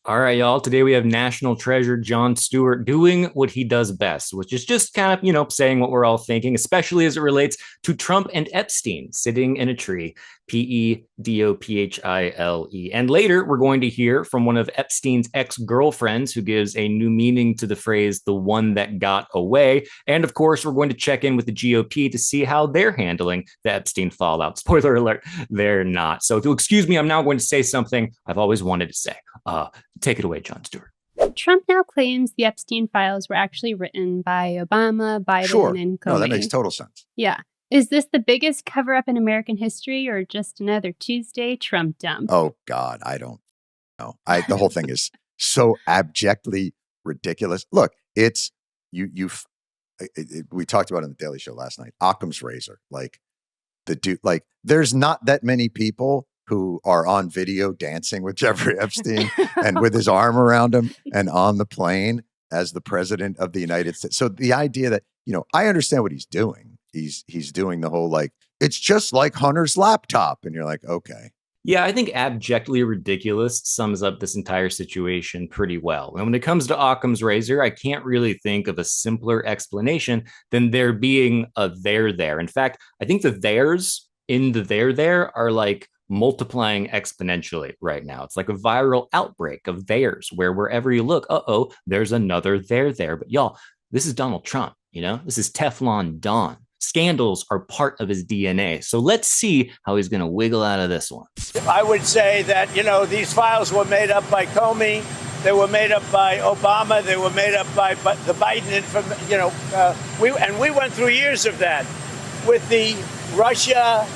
All right, y'all. Today we have national treasure Jon Stewart doing what he does best, which is just kind of, saying what we're all thinking, especially as it relates to Trump and Epstein sitting in a tree. Pedophile. And later, we're going to hear from one of Epstein's ex girlfriends who gives a new meaning to the phrase, the one that got away. And of course, we're going to check in with the GOP to see how they're handling the Epstein fallout. Spoiler alert, they're not. So, to excuse me, I'm now going to say something I've always wanted to say. Take it away, Jon Stewart. Trump now claims the Epstein files were actually written by Obama, Biden, and Comey. No, that makes total sense. Yeah. Is this the biggest cover-up in American history or just another Tuesday Trump dump? Oh, God, I don't know. The whole thing is so abjectly ridiculous. Look, it's, we talked about it on the Daily Show last night, Occam's razor. Like, there's not that many people who are on video dancing with Jeffrey Epstein and with his arm around him and on the plane as the president of the United States. So the idea that, I understand what he's doing. He's doing the whole, it's just like Hunter's laptop. And you're like, okay. Yeah, I think abjectly ridiculous sums up this entire situation pretty well. And when it comes to Occam's razor, I can't really think of a simpler explanation than there being a there. In fact, I think the there's in the there are multiplying exponentially right now. It's like a viral outbreak of theirs where wherever you look, there's another there. But y'all, this is Donald Trump, this is Teflon Don. Scandals are part of his DNA. So let's see how he's going to wiggle out of this one. I would say that, these files were made up by Comey. They were made up by Obama. They were made up by the Biden. We went through years of that with the Russia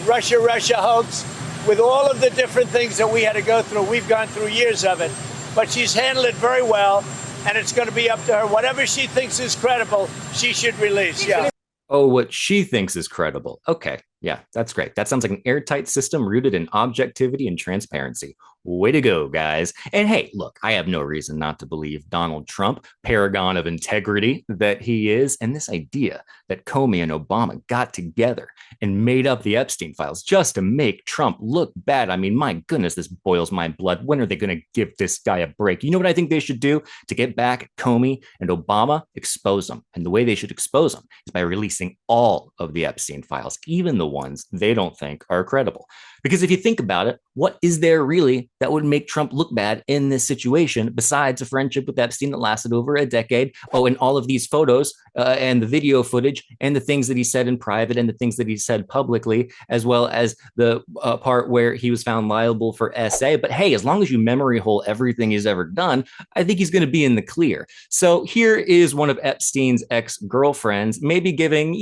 hoax, with all of the different things that we had to go through. We've gone through years of it. But she's handled it very well, and it's going to be up to her. Whatever she thinks is credible, she should release. Yeah. Oh, what she thinks is credible. Okay. Yeah, that's great. That sounds like an airtight system rooted in objectivity and transparency. Way to go, guys. And hey, look, I have no reason not to believe Donald Trump, paragon of integrity that he is, and this idea that Comey and Obama got together and made up the Epstein files just to make Trump look bad. I mean, my goodness, this boils my blood. When are they going to give this guy a break? You know what I think they should do to get back at Comey and Obama? Expose them. And the way they should expose them is by releasing all of the Epstein files, even the ones they don't think are credible. Because if you think about it, what is there really that would make Trump look bad in this situation besides a friendship with Epstein that lasted over a decade? Oh, and all of these photos and the video footage and the things that he said in private and the things that he said publicly, as well as the part where he was found liable for SA. But hey, as long as you memory hole everything he's ever done, I think he's going to be in the clear. So here is one of Epstein's ex-girlfriends, maybe giving,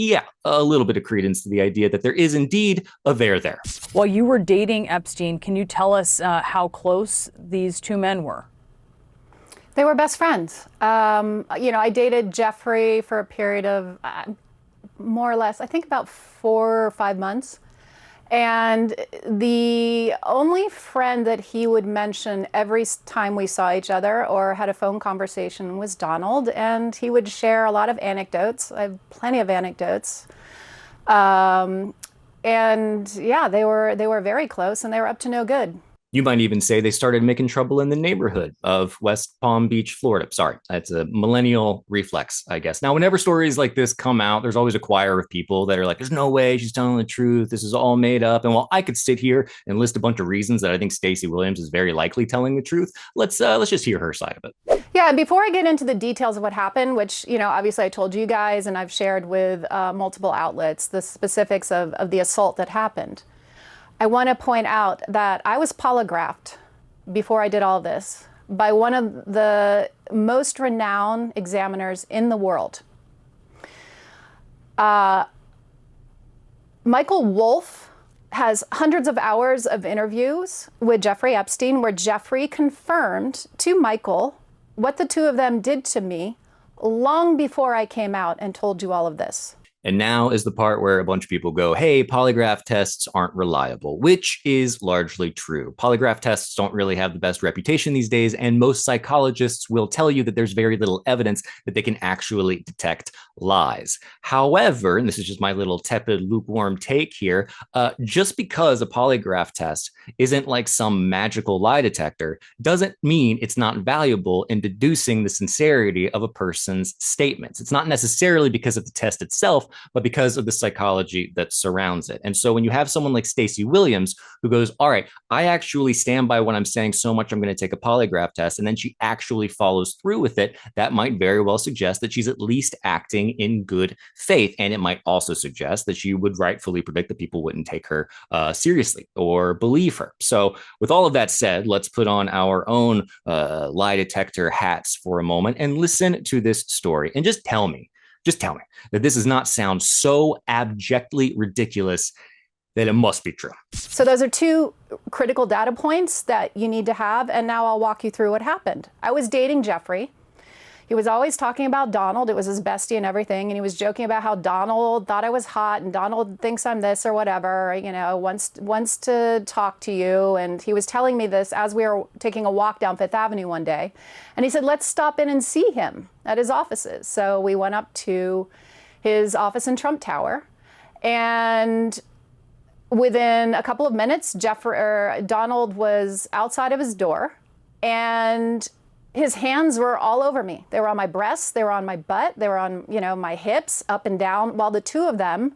a little bit of credence to the idea that there is indeed a there. While you were dating Epstein, can you tell us how close these two men were? They were best friends. I dated Jeffrey for a period of more or less, I think about 4 or 5 months. And the only friend that he would mention every time we saw each other or had a phone conversation was Donald. And he would share a lot of anecdotes. I have plenty of anecdotes. And yeah, they were very close and they were up to no good. You might even say they started making trouble in the neighborhood of West Palm Beach, Florida. Sorry, that's a millennial reflex, I guess. Now, whenever stories like this come out, there's always a choir of people that are like, there's no way she's telling the truth. This is all made up. And while I could sit here and list a bunch of reasons that I think Stacy Williams is very likely telling the truth, let's just hear her side of it. Yeah, and before I get into the details of what happened, which, obviously I told you guys and I've shared with multiple outlets, the specifics of the assault that happened. I want to point out that I was polygraphed before I did all this by one of the most renowned examiners in the world. Michael Wolff has hundreds of hours of interviews with Jeffrey Epstein where Jeffrey confirmed to Michael what the two of them did to me long before I came out and told you all of this. And now is the part where a bunch of people go, hey, polygraph tests aren't reliable, which is largely true. Polygraph tests don't really have the best reputation these days, and most psychologists will tell you that there's very little evidence that they can actually detect lies. However, and this is just my little tepid, lukewarm take here, just because a polygraph test isn't like some magical lie detector doesn't mean it's not valuable in deducing the sincerity of a person's statements. It's not necessarily because of the test itself, but because of the psychology that surrounds it. And so when you have someone like Stacy Williams who goes, all right, I actually stand by what I'm saying so much I'm going to take a polygraph test, and then she actually follows through with it, that might very well suggest that she's at least acting in good faith. And it might also suggest that she would rightfully predict that people wouldn't take her seriously or believe her. So with all of that said, let's put on our own lie detector hats for a moment and listen to this story and just tell me that this does not sound so abjectly ridiculous that it must be true. So those are two critical data points that you need to have. And now I'll walk you through what happened. I was dating Jeffrey. He was always talking about Donald. It was his bestie and everything. And he was joking about how Donald thought I was hot and Donald thinks I'm this or whatever, wants to talk to you. And he was telling me this as we were taking a walk down Fifth Avenue one day. And he said, let's stop in and see him at his offices. So we went up to his office in Trump Tower. And within a couple of minutes, Donald was outside of his door. And his hands were all over me. They were on my breasts, they were on my butt, they were on, my hips, up and down, while the two of them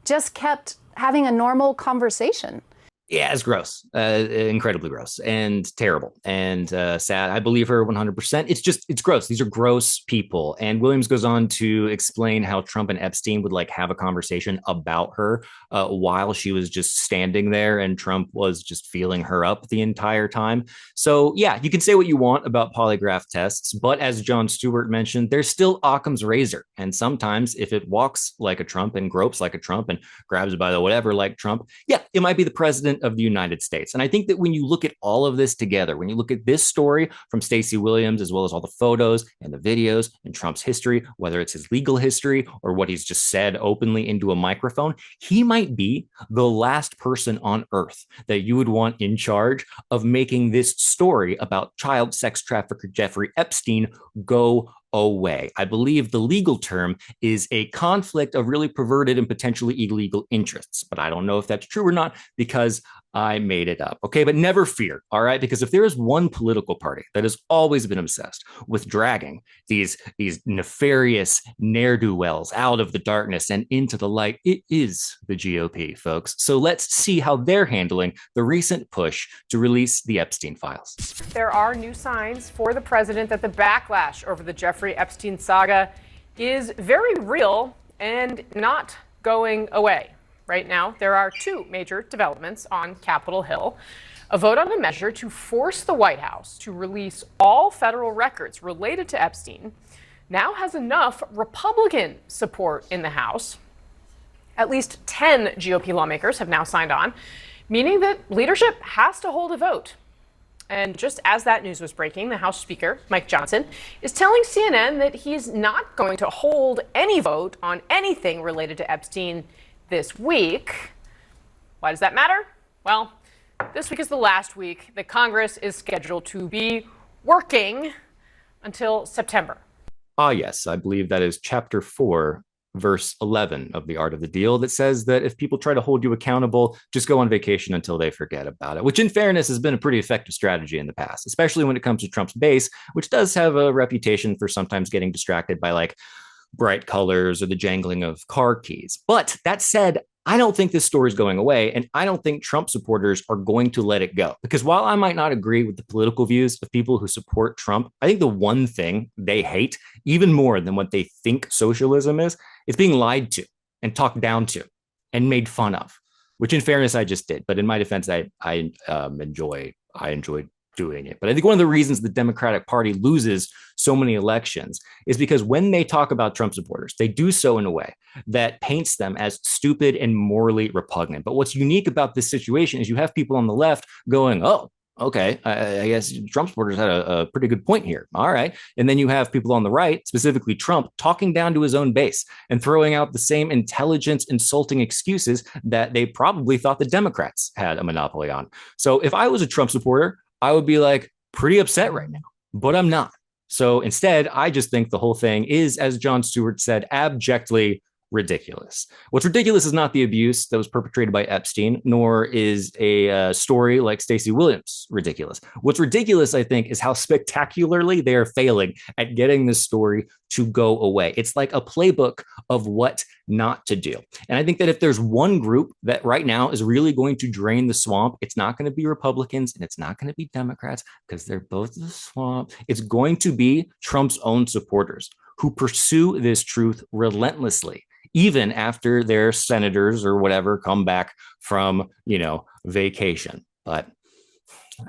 just kept having a normal conversation. Yeah, it's gross, incredibly gross and terrible and sad. I believe her 100%. It's gross. These are gross people. And Williams goes on to explain how Trump and Epstein would have a conversation about her while she was just standing there and Trump was just feeling her up the entire time. So yeah, you can say what you want about polygraph tests, but as Jon Stewart mentioned, there's still Occam's razor. And sometimes if it walks like a Trump and gropes like a Trump and grabs by the whatever like Trump, yeah, it might be the president of the United States. And I think that when you look at all of this together, when you look at this story from Stacy Williams, as well as all the photos and the videos and Trump's history, whether it's his legal history or what he's just said openly into a microphone, he might be the last person on earth that you would want in charge of making this story about child sex trafficker Jeffrey Epstein go away. I believe the legal term is a conflict of really perverted and potentially illegal interests, but I don't know if that's true or not because I made it up. Okay, but never fear, all right? Because if there is one political party that has always been obsessed with dragging these nefarious ne'er-do-wells out of the darkness and into the light, it is the GOP, folks. So let's see how they're handling the recent push to release the Epstein files. There are new signs for the president that the backlash over the Jeffrey Epstein saga is very real and not going away. Right now, there are two major developments on Capitol Hill. A vote on a measure to force the White House to release all federal records related to Epstein now has enough Republican support in the House. At least 10 GOP lawmakers have now signed on, meaning that leadership has to hold a vote. And just as that news was breaking, the House Speaker, Mike Johnson, is telling CNN that he's not going to hold any vote on anything related to Epstein this week. Why does that matter? Well, this week is the last week that Congress is scheduled to be working until September. Ah, yes, I believe that is chapter 4, verse 11 of The Art of the Deal that says that if people try to hold you accountable, just go on vacation until they forget about it, which in fairness has been a pretty effective strategy in the past, especially when it comes to Trump's base, which does have a reputation for sometimes getting distracted by bright colors or the jangling of car keys. But that said, I don't think this story is going away, and I don't think Trump supporters are going to let it go. Because while I might not agree with the political views of people who support Trump, I think the one thing they hate, even more than what they think socialism is being lied to and talked down to and made fun of, which in fairness, I just did. But in my defense, I enjoy doing it. But I think one of the reasons the Democratic Party loses so many elections is because when they talk about Trump supporters, they do so in a way that paints them as stupid and morally repugnant. But what's unique about this situation is you have people on the left going, oh, Okay, I guess Trump supporters had a pretty good point here. All right. And then you have people on the right, specifically Trump, talking down to his own base and throwing out the same intelligence insulting excuses that they probably thought the Democrats had a monopoly on. So if I was a Trump supporter, I would be like pretty upset right now, but I'm not. So instead, I just think the whole thing is, as Jon Stewart said, abjectly ridiculous. What's ridiculous is not the abuse that was perpetrated by Epstein, nor is a story like Stacy Williams ridiculous. What's ridiculous, I think, is how spectacularly they are failing at getting this story to go away. It's like a playbook of what not to do. And I think that if there's one group that right now is really going to drain the swamp, it's not going to be Republicans and it's not going to be Democrats because they're both the swamp. It's going to be Trump's own supporters who pursue this truth relentlessly, even after their senators or whatever come back from, vacation. But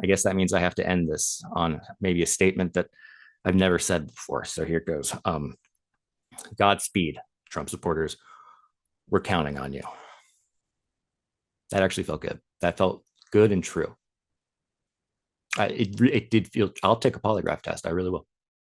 I guess that means I have to end this on maybe a statement that I've never said before. So here it goes. Godspeed, Trump supporters. We're counting on you. That actually felt good. That felt good and true. It did feel, I'll take a polygraph test. I really will.